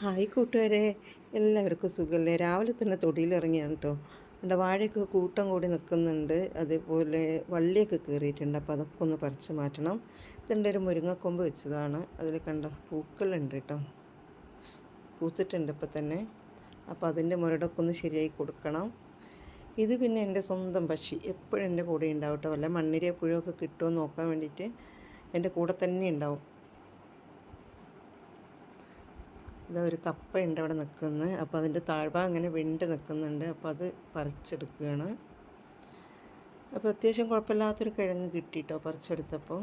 Hi കൂട്ടുകാരെ, എല്ലാവർക്കും സുഖമല്ലേ? രാവിലെ തന്നെ തൊടിയിലിറങ്ങിയാണ് കേട്ടോ. എൻ്റെ വാഴയൊക്കെ കൂട്ടം കൂടി നിൽക്കുന്നുണ്ട്, അതേപോലെ വള്ളിയൊക്കെ കയറിയിട്ടുണ്ട്. അപ്പോൾ അതൊക്കെ ഒന്ന് പറിച്ച് മാറ്റണം. ഇതിൻ്റെ ഒരു മുരിങ്ങക്കൊമ്പ് വെച്ചതാണ്, അതിൽ കണ്ട പൂക്കളുണ്ട് കേട്ടോ, പൂത്തിട്ടുണ്ട് ഇപ്പം തന്നെ. അപ്പോൾ അതിൻ്റെ മുരടൊക്കെ ഒന്ന് ശരിയായി കൊടുക്കണം. ഇത് പിന്നെ എൻ്റെ സ്വന്തം പക്ഷി എപ്പോഴും എൻ്റെ കൂടെ ഉണ്ടാവും കേട്ടോ. വല്ല മണ്ണിരയോ പുഴുവൊക്കെ കിട്ടുമോ എന്ന് നോക്കാൻ വേണ്ടിയിട്ട് എൻ്റെ കൂടെ തന്നെ ഉണ്ടാവും. ഇതാ ഒരു കപ്പയുണ്ട് അവിടെ നിൽക്കുന്നത്. അപ്പോൾ അതിൻ്റെ താഴ്ഭാഗം ഇങ്ങനെ വെണ്ട് നിൽക്കുന്നുണ്ട്. അപ്പോൾ അത് പറിച്ചെടുക്കുകയാണ്. അപ്പോൾ അത്യാവശ്യം കുഴപ്പമില്ലാത്തൊരു കിഴങ്ങ് കിട്ടിയിട്ടോ പറിച്ചെടുത്തപ്പോൾ.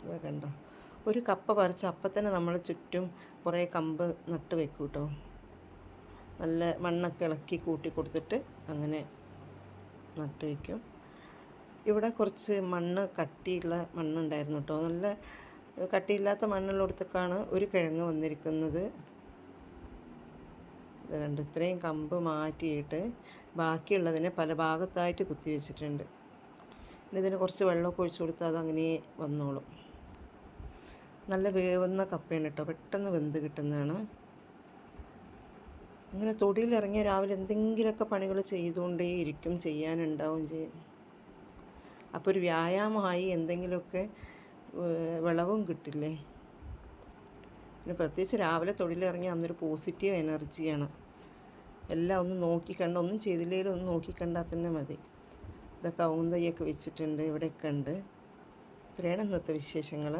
ഇതാ കണ്ടോ, ഒരു കപ്പ പറിച്ച് അപ്പം തന്നെ നമ്മൾ ചുറ്റും കുറേ കമ്പ് നട്ട് വെക്കും കേട്ടോ. നല്ല മണ്ണൊക്കെ ഇളക്കി കൂട്ടി കൊടുത്തിട്ട് അങ്ങനെ നട്ട് വയ്ക്കും. ഇവിടെ കുറച്ച് മണ്ണ് കട്ടിയുള്ള മണ്ണുണ്ടായിരുന്നു കേട്ടോ. നല്ല കട്ടിയില്ലാത്ത മണ്ണുള്ളിടത്തേക്കാണ് ഒരു കിഴങ്ങ് വന്നിരിക്കുന്നത്. ഇത് കണ്ട് ഇത്രയും കമ്പ് മാറ്റിയിട്ട് ബാക്കിയുള്ളതിനെ പല ഭാഗത്തായിട്ട് കുത്തി വെച്ചിട്ടുണ്ട്. പിന്നെ ഇതിന് കുറച്ച് വെള്ളമൊക്കെ ഒഴിച്ചു കൊടുത്താൽ അതങ്ങനെ വന്നോളും. നല്ല വേവുന്ന കപ്പയാണ് കേട്ടോ, പെട്ടെന്ന് വെന്ത് കിട്ടുന്നതാണ്. ഇങ്ങനെ തൊടിയിലിറങ്ങിയ രാവിലെ എന്തെങ്കിലുമൊക്കെ പണികൾ ചെയ്തുകൊണ്ടേ ഇരിക്കും, ചെയ്യാനുണ്ടാവും ചെയ്യും. അപ്പോൾ ഒരു വ്യായാമമായി, എന്തെങ്കിലുമൊക്കെ വിളവും കിട്ടില്ലേ. പിന്നെ പ്രത്യേകിച്ച് രാവിലെ തൊഴിലിറങ്ങി അന്നൊരു പോസിറ്റീവ് എനർജിയാണ്. എല്ലാം ഒന്ന് നോക്കിക്കണ്ട്, ഒന്നും ചെയ്തില്ലെങ്കിലും ഒന്ന് നോക്കിക്കണ്ടാൽ തന്നെ മതി. ഇതൊക്കെ ഔന്തയ്യൊക്കെ വെച്ചിട്ടുണ്ട്, ഇവിടെയൊക്കെ ഉണ്ട്. ഇത്രയാണ് ഇന്നത്തെ വിശേഷങ്ങൾ.